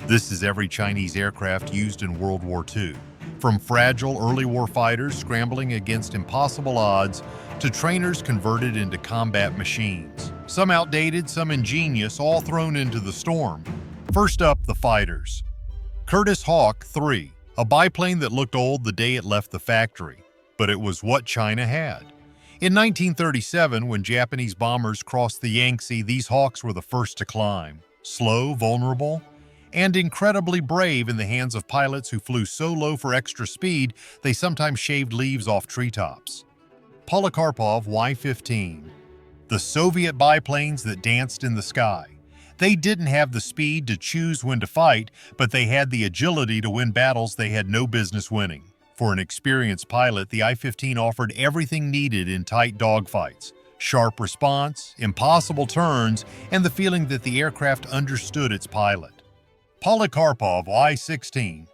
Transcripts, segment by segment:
This is every Chinese aircraft used in World War II, from fragile early war fighters scrambling against impossible odds to trainers converted into combat machines. Some outdated, some ingenious, all thrown into the storm. First up, the fighters. Curtiss Hawk III, a biplane that looked old the day it left the factory, but it was what China had. In 1937, when Japanese bombers crossed the Yangtze, these Hawks were the first to climb. Slow, vulnerable, and incredibly brave in the hands of pilots who flew so low for extra speed they sometimes shaved leaves off treetops. Polikarpov Y-15, the Soviet biplanes that danced in the sky. They didn't have the speed to choose when to fight, but they had the agility to win battles they had no business winning. For an experienced pilot, the I-15 offered everything needed in tight dogfights: sharp response, impossible turns, and the feeling that the aircraft understood its pilot. Polikarpov Y-16,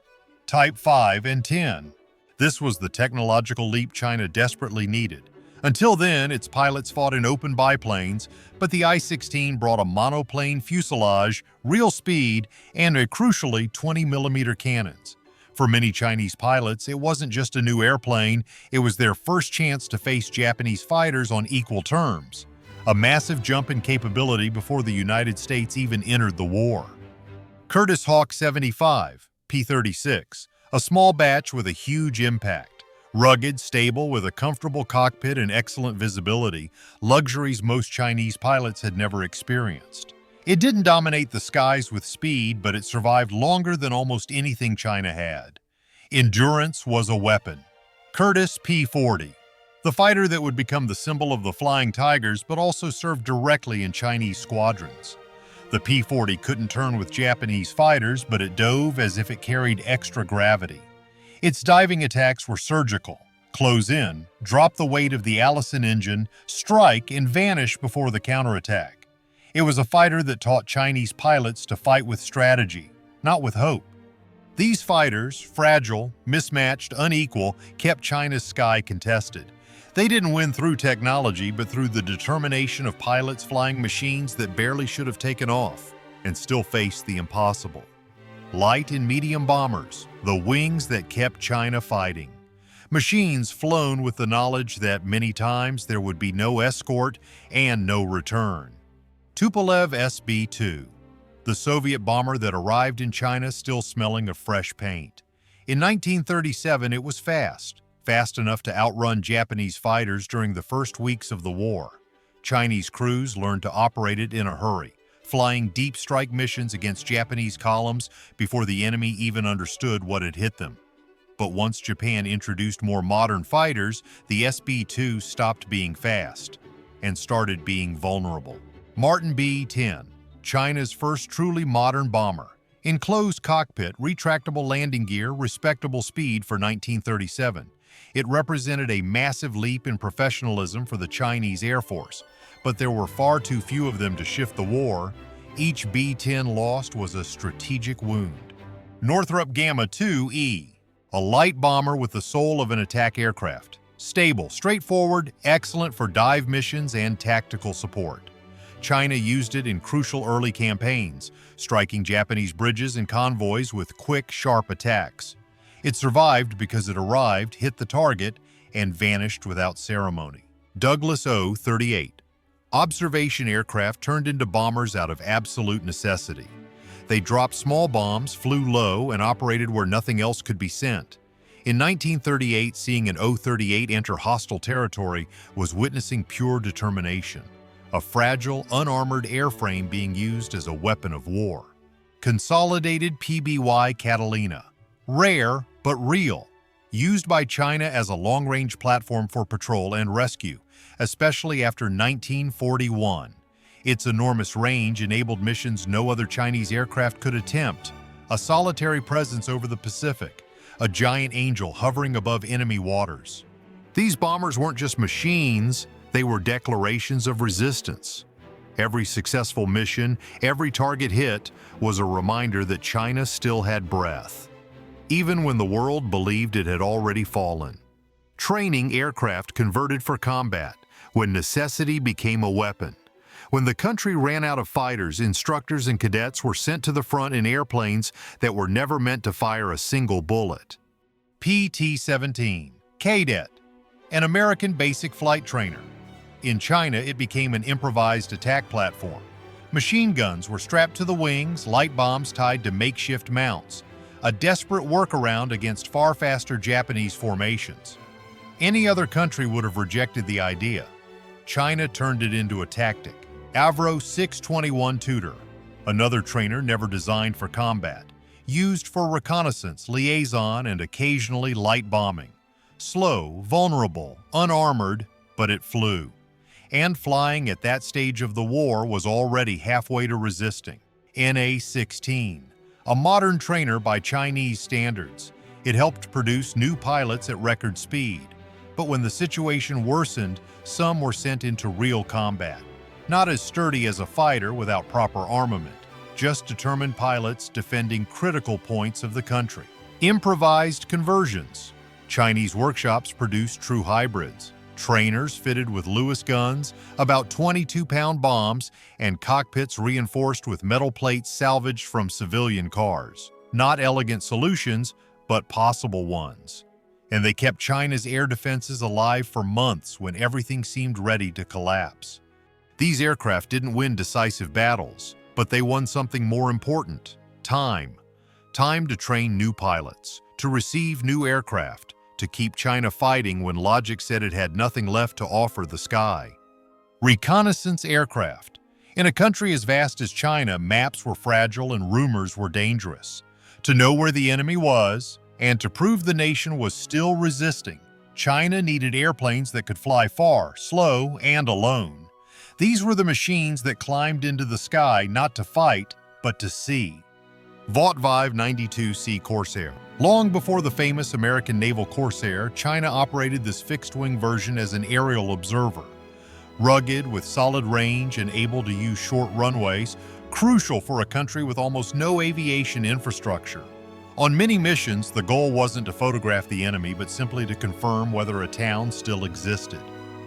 Type 5 and 10. This was the technological leap China desperately needed. Until then, its pilots fought in open biplanes, but the I-16 brought a monoplane fuselage, real speed, and crucially 20mm cannons. For many Chinese pilots, it wasn't just a new airplane, it was their first chance to face Japanese fighters on equal terms. A massive jump in capability before the United States even entered the war. Curtiss Hawk 75, P-36, a small batch with a huge impact. Rugged, stable, with a comfortable cockpit and excellent visibility, luxuries most Chinese pilots had never experienced. It didn't dominate the skies with speed, but it survived longer than almost anything China had. Endurance was a weapon. Curtiss P-40, the fighter that would become the symbol of the Flying Tigers but also served directly in Chinese squadrons. The P-40 couldn't turn with Japanese fighters, but it dove as if it carried extra gravity. Its diving attacks were surgical: close in, drop the weight of the Allison engine, strike, and vanish before the counterattack. It was a fighter that taught Chinese pilots to fight with strategy, not with hope. These fighters, fragile, mismatched, unequal, kept China's sky contested. They didn't win through technology, but through the determination of pilots flying machines that barely should have taken off and still faced the impossible. Light and medium bombers, the wings that kept China fighting. Machines flown with the knowledge that many times there would be no escort and no return. Tupolev SB-2, the Soviet bomber that arrived in China still smelling of fresh paint. In 1937, it was fast enough to outrun Japanese fighters during the first weeks of the war. Chinese crews learned to operate it in a hurry, flying deep strike missions against Japanese columns before the enemy even understood what had hit them. But once Japan introduced more modern fighters, the SB-2 stopped being fast and started being vulnerable. Martin B-10, China's first truly modern bomber. Enclosed cockpit, retractable landing gear, respectable speed for 1937. It represented a massive leap in professionalism for the Chinese Air Force, but there were far too few of them to shift the war. Each B-10 lost was a strategic wound. Northrop Gamma 2E, a light bomber with the soul of an attack aircraft. Stable, straightforward, excellent for dive missions and tactical support. China used it in crucial early campaigns, striking Japanese bridges and convoys with quick, sharp attacks. It survived because it arrived, hit the target, and vanished without ceremony. Douglas O-38, observation aircraft turned into bombers out of absolute necessity. They dropped small bombs, flew low, and operated where nothing else could be sent. In 1938, seeing an O-38 enter hostile territory was witnessing pure determination, a fragile, unarmored airframe being used as a weapon of war. Consolidated PBY Catalina, rare but real, used by China as a long-range platform for patrol and rescue, especially after 1941. Its enormous range enabled missions no other Chinese aircraft could attempt: a solitary presence over the Pacific, a giant angel hovering above enemy waters. These bombers weren't just machines, they were declarations of resistance. Every successful mission, every target hit, was a reminder that China still had breath, even when the world believed it had already fallen. Training aircraft converted for combat, when necessity became a weapon. When the country ran out of fighters, instructors and cadets were sent to the front in airplanes that were never meant to fire a single bullet. PT-17, Cadet, an American basic flight trainer. In China, it became an improvised attack platform. Machine guns were strapped to the wings, light bombs tied to makeshift mounts, a desperate workaround against far faster Japanese formations. Any other country would have rejected the idea. China turned it into a tactic. Avro 621 Tudor, another trainer never designed for combat, used for reconnaissance, liaison, and occasionally light bombing. Slow, vulnerable, unarmored, but it flew. And flying at that stage of the war was already halfway to resisting. NA-16, a modern trainer by Chinese standards. It helped produce new pilots at record speed. But when the situation worsened, some were sent into real combat. Not as sturdy as a fighter without proper armament, just determined pilots defending critical points of the country. Improvised conversions. Chinese workshops produced true hybrids. Trainers fitted with Lewis guns, about 22-pound bombs, and cockpits reinforced with metal plates salvaged from civilian cars. Not elegant solutions, but possible ones. And they kept China's air defenses alive for months when everything seemed ready to collapse. These aircraft didn't win decisive battles, but they won something more important: time. Time to train new pilots, to receive new aircraft, to keep China fighting when logic said it had nothing left to offer the sky. Reconnaissance aircraft. In a country as vast as China, maps were fragile and rumors were dangerous. To know where the enemy was, and to prove the nation was still resisting, China needed airplanes that could fly far, slow, and alone. These were the machines that climbed into the sky not to fight, but to see. WW2 Corsair. Long before the famous American naval Corsair, China operated this fixed-wing version as an aerial observer. Rugged, with solid range and able to use short runways, crucial for a country with almost no aviation infrastructure. On many missions, the goal wasn't to photograph the enemy, but simply to confirm whether a town still existed.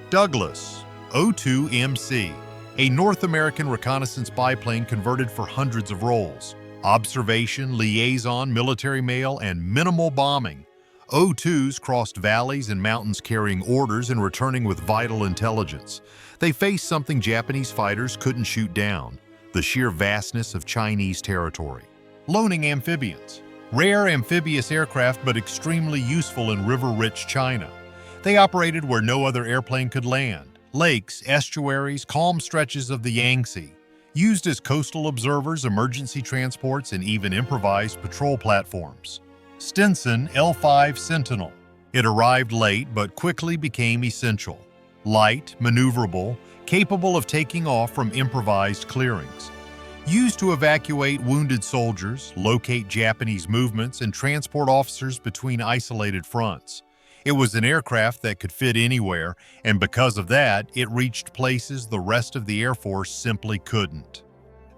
Douglas O2MC, a North American reconnaissance biplane converted for hundreds of roles. Observation, liaison, military mail, and minimal bombing. O2s crossed valleys and mountains carrying orders and returning with vital intelligence. They faced something Japanese fighters couldn't shoot down: the sheer vastness of Chinese territory. Loaning amphibians. Rare amphibious aircraft, but extremely useful in river-rich China. They operated where no other airplane could land. Lakes, estuaries, calm stretches of the Yangtze. Used as coastal observers, emergency transports, and even improvised patrol platforms. Stinson L5 Sentinel. It arrived late but quickly became essential. Light, maneuverable, capable of taking off from improvised clearings. Used to evacuate wounded soldiers, locate Japanese movements, and transport officers between isolated fronts. It was an aircraft that could fit anywhere, and because of that, it reached places the rest of the Air Force simply couldn't.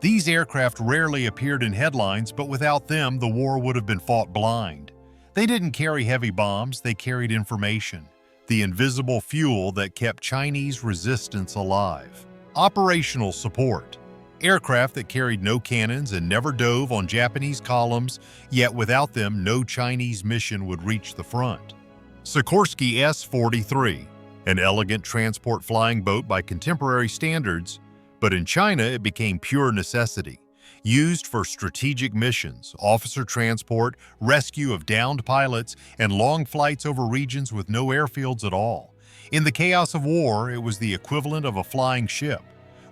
These aircraft rarely appeared in headlines, but without them, the war would have been fought blind. They didn't carry heavy bombs, they carried information, the invisible fuel that kept Chinese resistance alive. Operational support. Aircraft that carried no cannons and never dove on Japanese columns, yet without them, no Chinese mission would reach the front. Sikorsky S-43, an elegant transport flying boat by contemporary standards, but in China it became pure necessity. Used for strategic missions, officer transport, rescue of downed pilots, and long flights over regions with no airfields at all. In the chaos of war, it was the equivalent of a flying ship.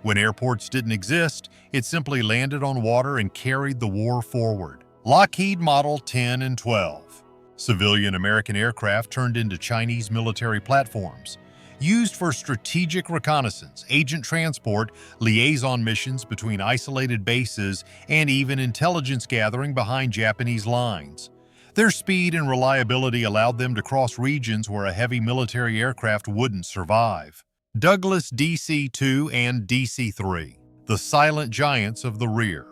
When airports didn't exist, it simply landed on water and carried the war forward. Lockheed Model 10 and 12. Civilian American aircraft turned into Chinese military platforms. Used for strategic reconnaissance, agent transport, liaison missions between isolated bases, and even intelligence gathering behind Japanese lines. Their speed and reliability allowed them to cross regions where a heavy military aircraft wouldn't survive. Douglas DC-2 and DC-3, the silent giants of the rear.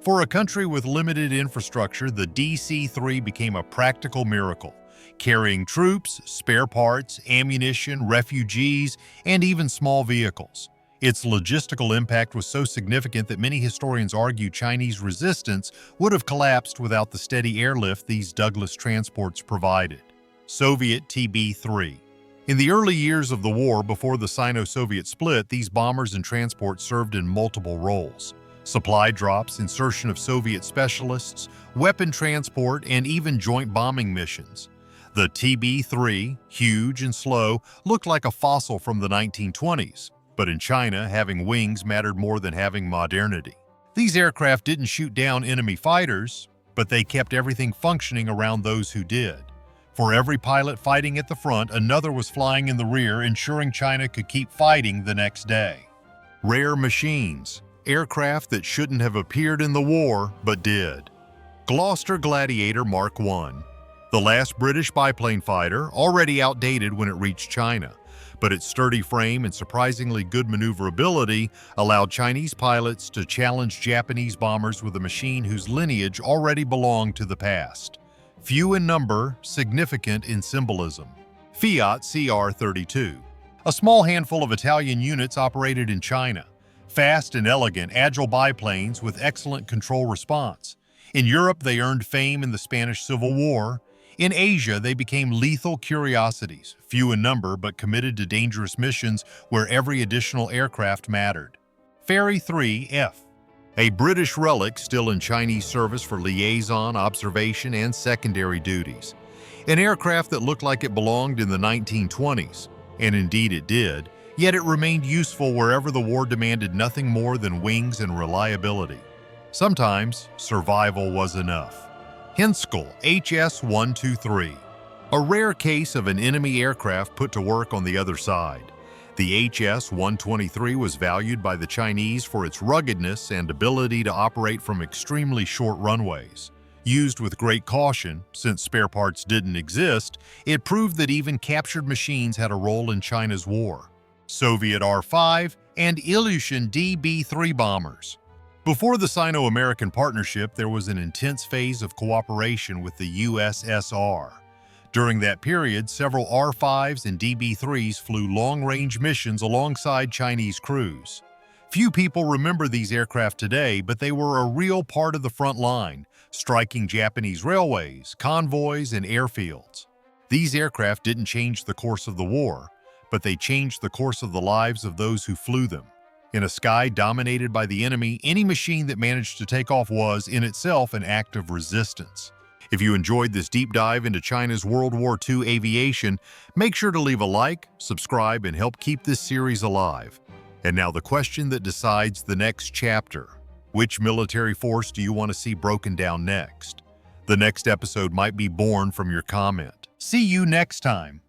For a country with limited infrastructure, the DC-3 became a practical miracle, carrying troops, spare parts, ammunition, refugees, and even small vehicles. Its logistical impact was so significant that many historians argue Chinese resistance would have collapsed without the steady airlift these Douglas transports provided. Soviet TB-3. In the early years of the war before the Sino-Soviet split, these bombers and transports served in multiple roles: supply drops, insertion of Soviet specialists, weapon transport, and even joint bombing missions. The TB-3, huge and slow, looked like a fossil from the 1920s, but in China, having wings mattered more than having modernity. These aircraft didn't shoot down enemy fighters, but they kept everything functioning around those who did. For every pilot fighting at the front, another was flying in the rear, ensuring China could keep fighting the next day. Rare machines, aircraft that shouldn't have appeared in the war, but did. Gloucester Gladiator Mark I, the last British biplane fighter, already outdated when it reached China, but its sturdy frame and surprisingly good maneuverability allowed Chinese pilots to challenge Japanese bombers with a machine whose lineage already belonged to the past. Few in number, significant in symbolism. Fiat CR-32. A small handful of Italian units operated in China. Fast and elegant, agile biplanes with excellent control response. In Europe, they earned fame in the Spanish Civil War. In Asia, they became lethal curiosities, few in number but committed to dangerous missions where every additional aircraft mattered. Fairey 3F. A British relic still in Chinese service for liaison, observation, and secondary duties. An aircraft that looked like it belonged in the 1920s, and indeed it did, yet it remained useful wherever the war demanded nothing more than wings and reliability. Sometimes, survival was enough. Hinskell HS-123. A rare case of an enemy aircraft put to work on the other side. The HS-123 was valued by the Chinese for its ruggedness and ability to operate from extremely short runways. Used with great caution, since spare parts didn't exist, it proved that even captured machines had a role in China's war. Soviet R-5 and Ilyushin DB-3 bombers. Before the Sino-American partnership, there was an intense phase of cooperation with the USSR. During that period, several R-5s and DB-3s flew long-range missions alongside Chinese crews. Few people remember these aircraft today, but they were a real part of the front line, striking Japanese railways, convoys, and airfields. These aircraft didn't change the course of the war, but they changed the course of the lives of those who flew them. In a sky dominated by the enemy, any machine that managed to take off was, in itself, an act of resistance. If you enjoyed this deep dive into China's World War II aviation, make sure to leave a like, subscribe, and help keep this series alive. And now the question that decides the next chapter. Which military force do you want to see broken down next? The next episode might be born from your comment. See you next time.